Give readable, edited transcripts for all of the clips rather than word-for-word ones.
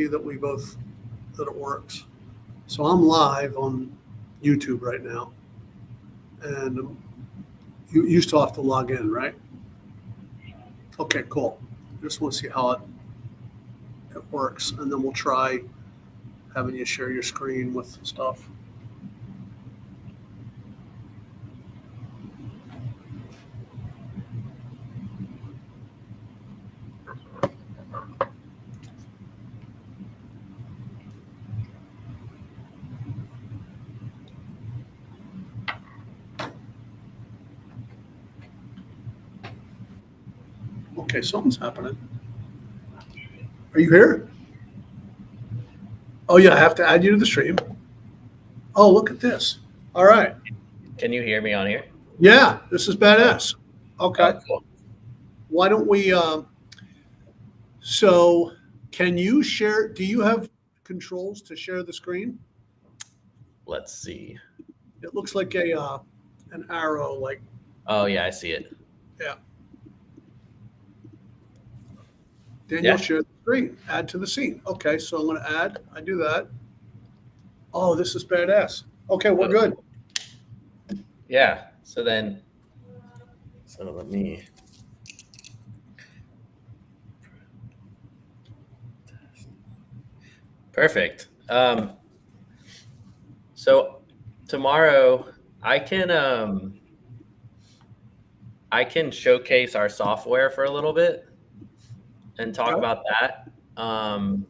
that it works. So I'm live on YouTube right now, and you still have to log in, right? Okay, cool. Just want to see how it works, and then we'll try having you share your screen with stuff. Okay, something's happening. Are you here? Oh yeah, I have to add you to the stream. Oh, look at this. All right. Can you hear me on here? Yeah, this is badass. Okay. Oh, cool. Why don't we, so can you share, do you have controls to share the screen? Let's see. It looks like an arrow, like. Oh yeah, I see it. Yeah. Daniel, share the screen, add to the scene. Okay, so I'm going to add, I do that. Oh, this is badass. Okay, we're good. Yeah, so let me. Perfect. So tomorrow I can showcase our software for a little bit and talk about that, and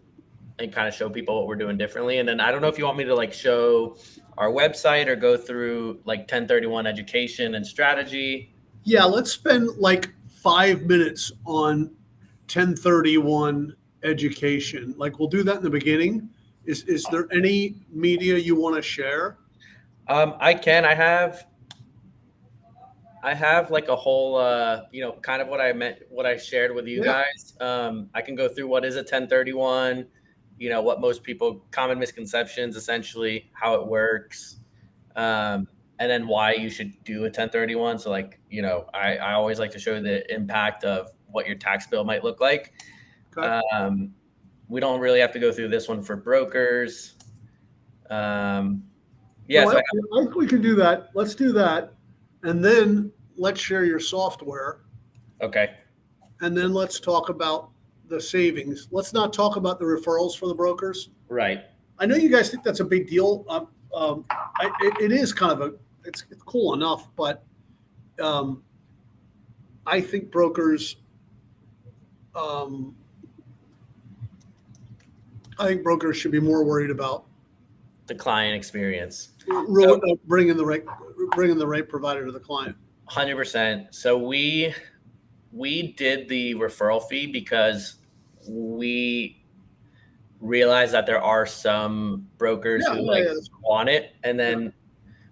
kind of show people what we're doing differently. And then I don't know if you want me to like show our website or go through like 1031 education and strategy. Yeah, let's spend like 5 minutes on 1031 education. Like we'll do that in the beginning. Is there any media you want to share? I can. I have like a whole, kind of what I shared with you guys. I can go through what is a 1031, what most people, common misconceptions, essentially how it works. And then why you should do a 1031. So like, I always like to show the impact of what your tax bill might look like. Okay. We don't really have to go through this one for brokers. I think we can do that. Let's do that. And then let's share your software. Okay. And then let's talk about the savings. Let's not talk about the referrals for the brokers. Right. I know you guys think that's a big deal. It is kind of it's cool enough, but I think brokers should be more worried about the client experience. Bringing the right provider to the client. 100%. So we did the referral fee because we realized that there are some brokers who want it, and then,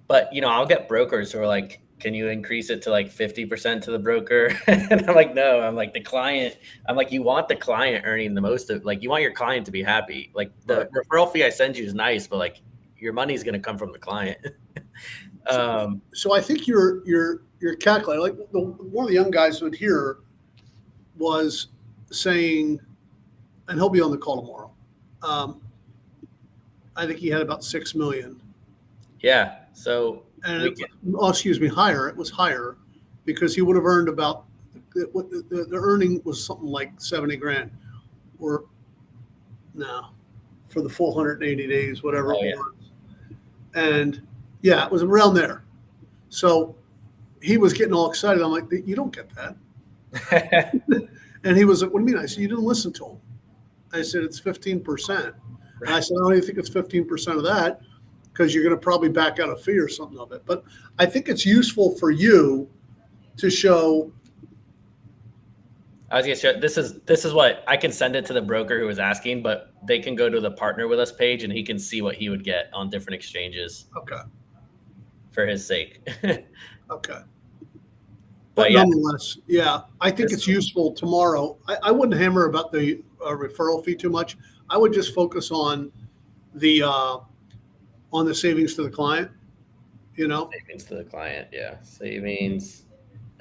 but I'll get brokers who are like, "Can you increase it to like 50% to the broker?" And I'm like, "No." I'm like, the client. I'm like, you want the client earning the most of, like, you want your client to be happy. Like the referral fee I send you is nice, but like your money is going to come from the client. So I think your calculator, like one of the young guys who would here was saying, and he'll be on the call tomorrow. I think he had about 6 million. Yeah. So, higher. It was higher because he would have earned about the earning was something like 70 grand, or no, for the full 180 days, whatever it was. And it was around there. So he was getting all excited. I'm like, you don't get that. And he was like, what do you mean? I said, you didn't listen to him. I said, it's 15%. And I said, I don't even think it's 15% of that because you're going to probably back out a fee or something of it. But I think it's useful for you to show. I was going to show, this is what I can send it to the broker who was asking, but they can go to the partner with us page and he can see what he would get on different exchanges. Okay. For his sake. Okay. But nonetheless, I think it's useful tomorrow. I wouldn't hammer about the referral fee too much. I would just focus on the savings to the client. Savings to the client, savings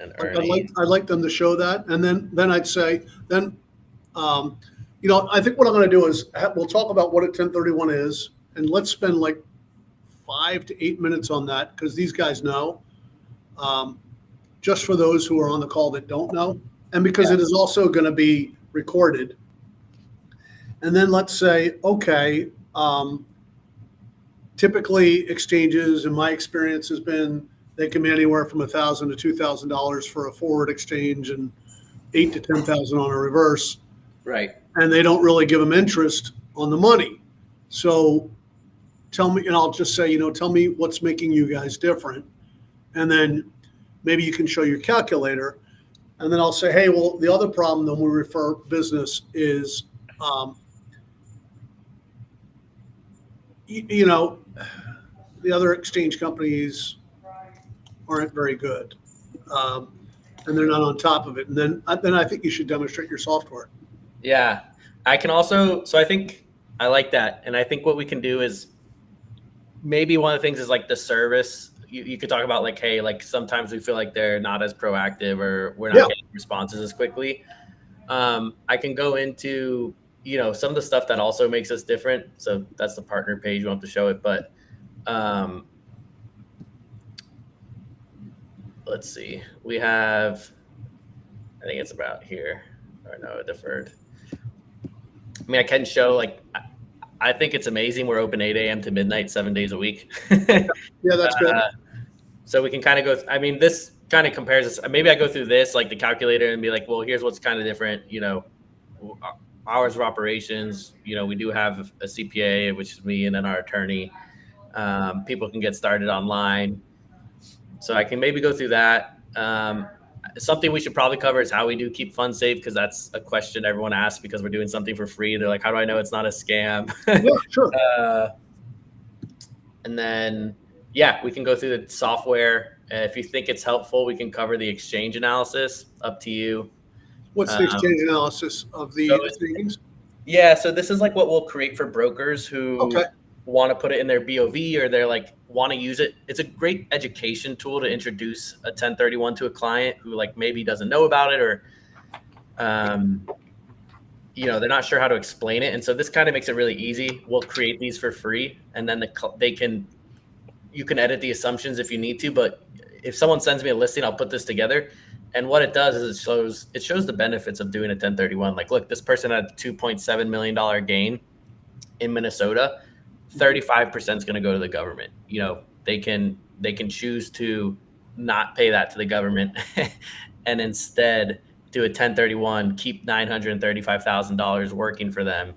and earnings. I'd like them to show that, and then I'd say I think what I'm going to do is we'll talk about what a 1031 is, and let's spend like 5 to 8 minutes on that because these guys know. Just for those who are on the call that don't know, and because it is also going to be recorded. And then let's say, okay, typically exchanges, in my experience, has been they can be anywhere from $1,000 to $2,000 for a forward exchange and $8,000 to $10,000 on a reverse. Right. And they don't really give them interest on the money. So tell me, and I'll just say, tell me what's making you guys different. And then maybe you can show your calculator. And then I'll say, hey, well, the other problem when we refer business is, the other exchange companies aren't very good. And they're not on top of it. And then I think you should demonstrate your software. Yeah. I can also, so I think I like that. And I think what we can do is maybe one of the things is like the service. You could talk about like, hey, like sometimes we feel like they're not as proactive or we're not getting responses as quickly. I can go into, some of the stuff that also makes us different. So that's the partner page. We won't have to show it, but let's see. We have, I think it's about here. Or no, deferred. I mean, I can show like, I think it's amazing. We're open 8 a.m. to midnight, 7 days a week. Yeah, that's good. So we can kind of go, this kind of compares us. Maybe I go through this, like the calculator and be like, well, here's what's kind of different, hours of operations. We do have a CPA, which is me, and then our attorney. People can get started online. So I can maybe go through that. Something we should probably cover is how we do keep funds safe, because that's a question everyone asks because we're doing something for free. They're like, how do I know it's not a scam? Yeah, sure. And then, we can go through the software. If you think it's helpful, we can cover the exchange analysis. Up to you. What's the exchange analysis of the things? Yeah, so this is like what we'll create for brokers who want to put it in their BOV, or they're like want to use it. It's a great education tool to introduce a 1031 to a client who like maybe doesn't know about it, or they're not sure how to explain it. And so this kind of makes it really easy. We'll create these for free, and then you can edit the assumptions if you need to. But if someone sends me a listing, I'll put this together. And what it does is it shows the benefits of doing a 1031. Like, look, this person had a $2.7 million gain in Minnesota. 35% is going to go to the government. They can choose to not pay that to the government and instead do a 1031, keep $935,000 working for them.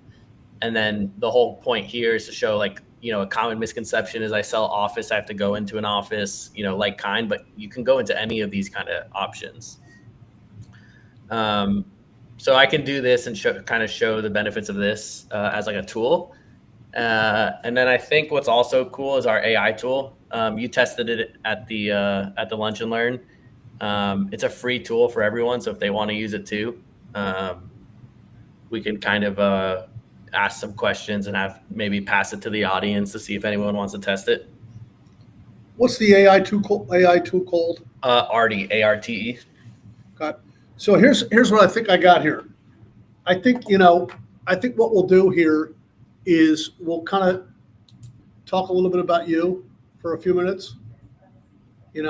And then the whole point here is to show like, a common misconception is I sell office, I have to go into an office, like kind, but you can go into any of these kind of options. So I can do this and show the benefits of this as like a tool. And then I think what's also cool is our AI tool. You tested it at the Lunch and Learn. It's a free tool for everyone. So if they want to use it too, we can kind of ask some questions and maybe pass it to the audience to see if anyone wants to test it. What's the AI tool called? ARTE, ARTE. Got. So here's what I think I got here. I think what we'll do here is we'll kind of talk a little bit about you for a few minutes, and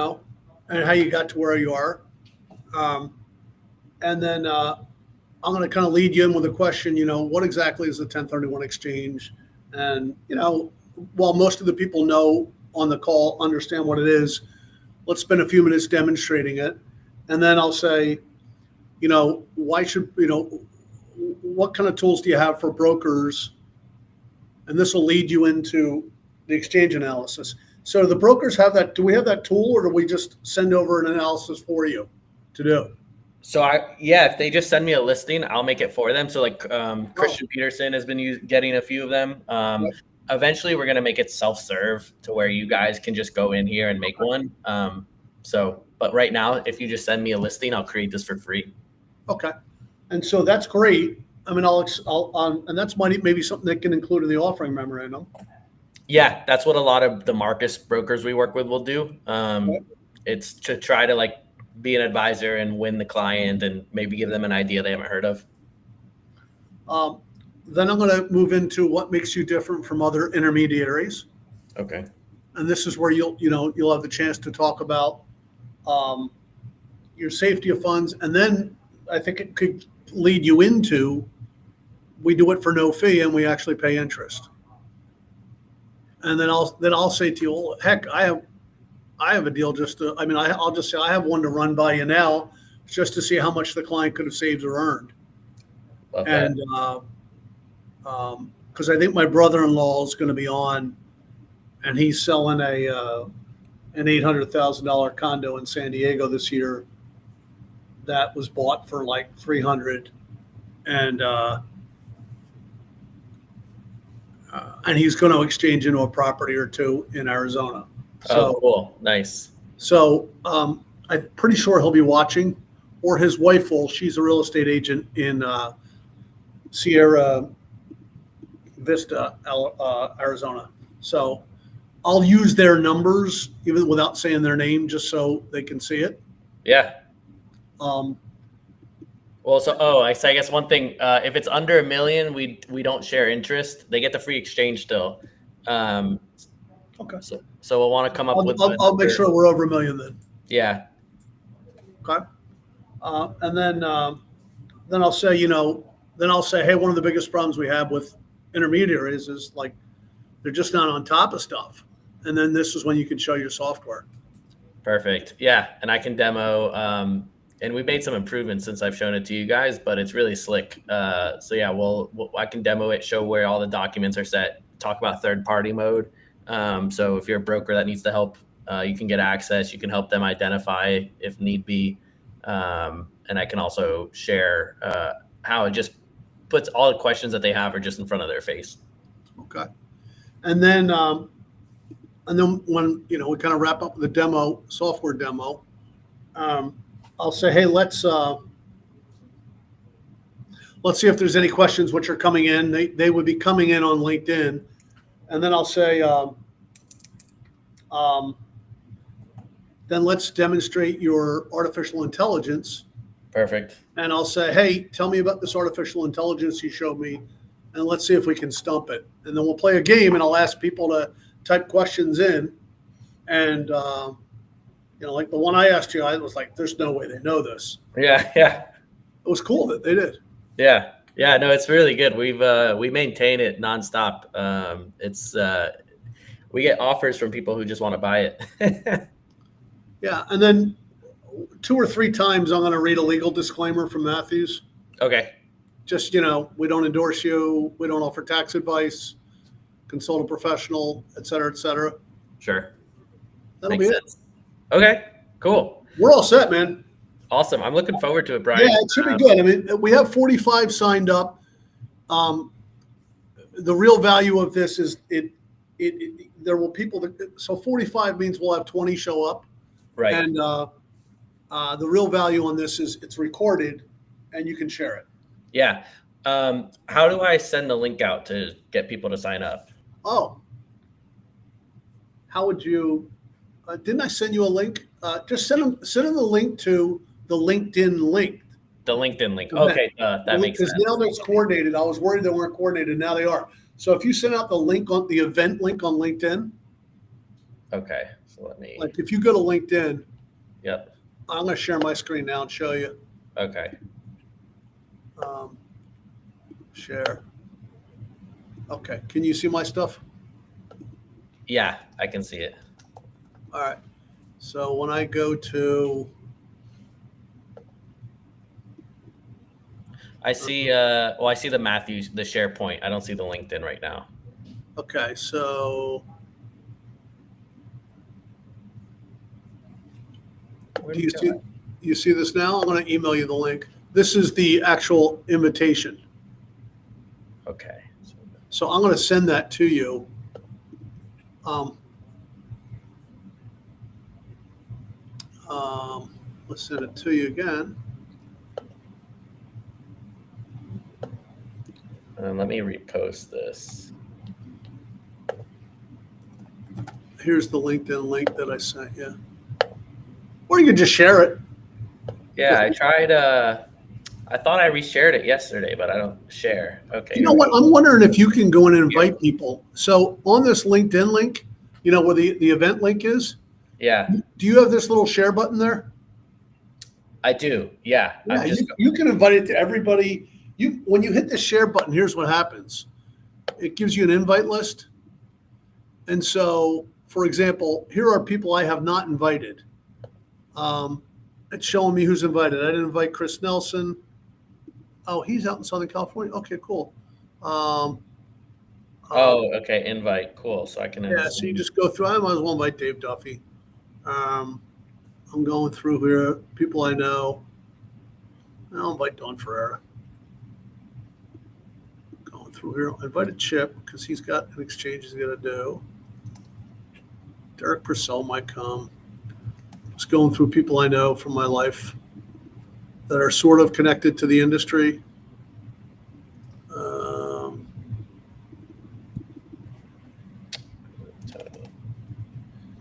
how you got to where you are. And then I'm going to kind of lead you in with a question, what exactly is a 1031 exchange? And, while most of the people know on the call, understand what it is, let's spend a few minutes demonstrating it. And then I'll say, what kind of tools do you have for brokers? And this will lead you into the exchange analysis. So do the brokers have that? Do we have that tool, or do we just send over an analysis for you to do? So if they just send me a listing, I'll make it for them. So like Christian Peterson has been getting a few of them. Eventually we're going to make it self-serve to where you guys can just go in here and make one. But right now, if you just send me a listing, I'll create this for free. Okay. And so that's great. I mean, and that's maybe something that can include in the offering memorandum. Yeah, that's what a lot of the Marcus brokers we work with will do. It's to try to like be an advisor and win the client and maybe give them an idea they haven't heard of. Then I'm going to move into what makes you different from other intermediaries. Okay. And this is where you'll have the chance to talk about your safety of funds. And then I think it could lead you into, we do it for no fee and we actually pay interest. And then I'll say to you, well, heck, I have a deal I'll just say I have one to run by you now just to see how much the client could have saved or earned. Love that. And because I think my brother-in-law is going to be on, and he's selling an $800,000 condo in San Diego this year that was bought for like 300, and he's going to exchange into a property or two in Arizona. So, cool, nice. So I'm pretty sure he'll be watching, or his wife will. She's a real estate agent in Sierra Vista, Arizona. So I'll use their numbers even without saying their name, just so they can see it. Yeah. Well, I guess one thing, if it's under $1 million, we don't share interest. They get the free exchange still. Okay. So we'll want to come up with. I'll make sure we're over $1 million then. Yeah. Okay. And then I'll say, hey, one of the biggest problems we have with intermediaries is like they're just not on top of stuff. And then this is when you can show your software. Perfect. Yeah, and I can demo. And we made some improvements since I've shown it to you guys, but it's really slick. So yeah, I can demo it, show where all the documents are set, talk about third-party mode. So if you're a broker that needs the help, you can get access. You can help them identify if need be. And I can also share how it just puts all the questions that they have are just in front of their face. Okay. And then when, we kind of wrap up with the software demo, I'll say, hey, let's see if there's any questions which are coming in. They would be coming in on LinkedIn. And then I'll say, then let's demonstrate your artificial intelligence. Perfect. And I'll say, hey, tell me about this artificial intelligence you showed me, and let's see if we can stump it. And then we'll play a game, and I'll ask people to type questions in. And, like the one I asked you, I was like, there's no way they know this. Yeah. It was cool that they did. Yeah. No, it's really good. We maintain it nonstop. We get offers from people who just want to buy it. Yeah. And then 2 or 3 times I'm going to read a legal disclaimer from Matthews. Okay. Just, we don't endorse you. We don't offer tax advice, consult a professional, et cetera, et cetera. Sure. That'll be it. Okay, cool. We're all set, man. Awesome. I'm looking forward to it, Brian. Yeah, it should be good. I mean, we have 45 signed up. The real value of this is there will so 45 means we'll have 20 show up. Right. And the real value on this is it's recorded and you can share it. Yeah. How do I send the link out to get people to sign up? Oh, how would you? Didn't I send you a link? Just send them the link to the LinkedIn link. The LinkedIn link. Okay, that makes sense. Because now that's coordinated. I was worried they weren't coordinated. Now they are. So if you send out the link on the event link on LinkedIn. Okay, so let me. Like if you go to LinkedIn. Yep. I'm going to share my screen now and show you. Okay. Share. Okay. Can you see my stuff? Yeah, I can see it. All right. So when I go to, I see. I see the Matthews, the SharePoint. I don't see the LinkedIn right now. Okay, so do you see this now? I'm going to email you the link. This is the actual invitation. Okay. So I'm going to send that to you. Let's send it to you again. Let me repost this. Here's the LinkedIn link that I sent you. Or you can just share it. Yeah, I tried. I thought I reshared it yesterday, but I don't share. Okay. You know what? I'm wondering if you can go in and invite people. So on this LinkedIn link, you know where the event link is? Yeah. Do you have this little share button there? I do. Yeah. Yeah, you can invite it to everybody. When you hit the share button, here's what happens. It gives you an invite list. And so, for example, here are people I have not invited. It's showing me who's invited. I didn't invite Chris Nelson. Oh, he's out in Southern California. Okay, cool. Okay. Invite. Cool. So I can. Yeah, so you just go through. I might as well invite Dave Duffy. I'm going through here. People I know. I'll invite Don Ferreira. Going through here. I invited Chip because he's got an exchange he's going to do. Derek Purcell might come. Just going through people I know from my life that are sort of connected to the industry.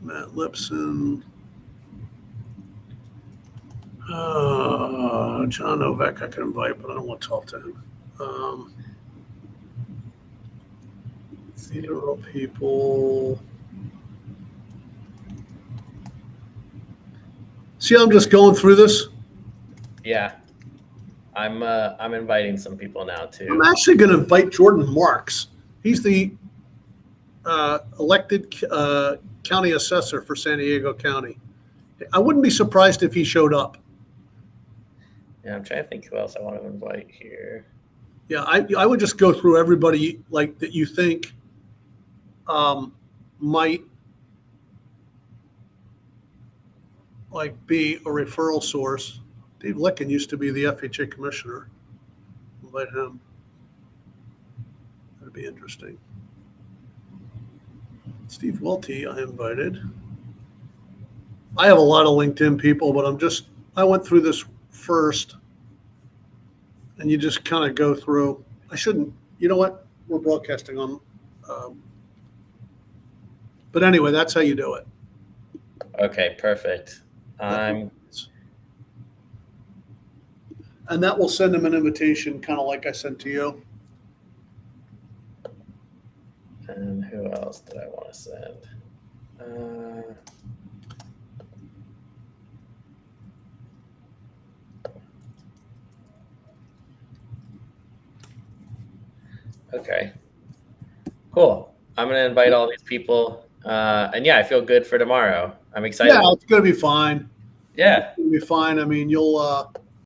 Matt Lipson. John Novak I can invite, but I don't want to talk to him. Theodore people. See how I'm just going through this? Yeah. I'm inviting some people now too. I'm actually going to invite Jordan Marks. He's the elected county assessor for San Diego County. I wouldn't be surprised if he showed up. Yeah, I'm trying to think who else I want to invite here. Yeah, I would just go through everybody like that you think might like be a referral source. Dave Licken used to be the FHA commissioner. Invite him. That'd be interesting. Steve Welty, I invited. I have a lot of LinkedIn people, but I went through this first, and you just kind of go through. I shouldn't, you know what? We're broadcasting on. But anyway, that's how you do it. Okay, perfect. And that will send them an invitation, kind of like I sent to you. And who else did I want to send? Okay, cool. I'm going to invite all these people. And yeah, I feel good for tomorrow. I'm excited. Yeah, it's going to be fine. Yeah. It's going to be fine. I mean, you'll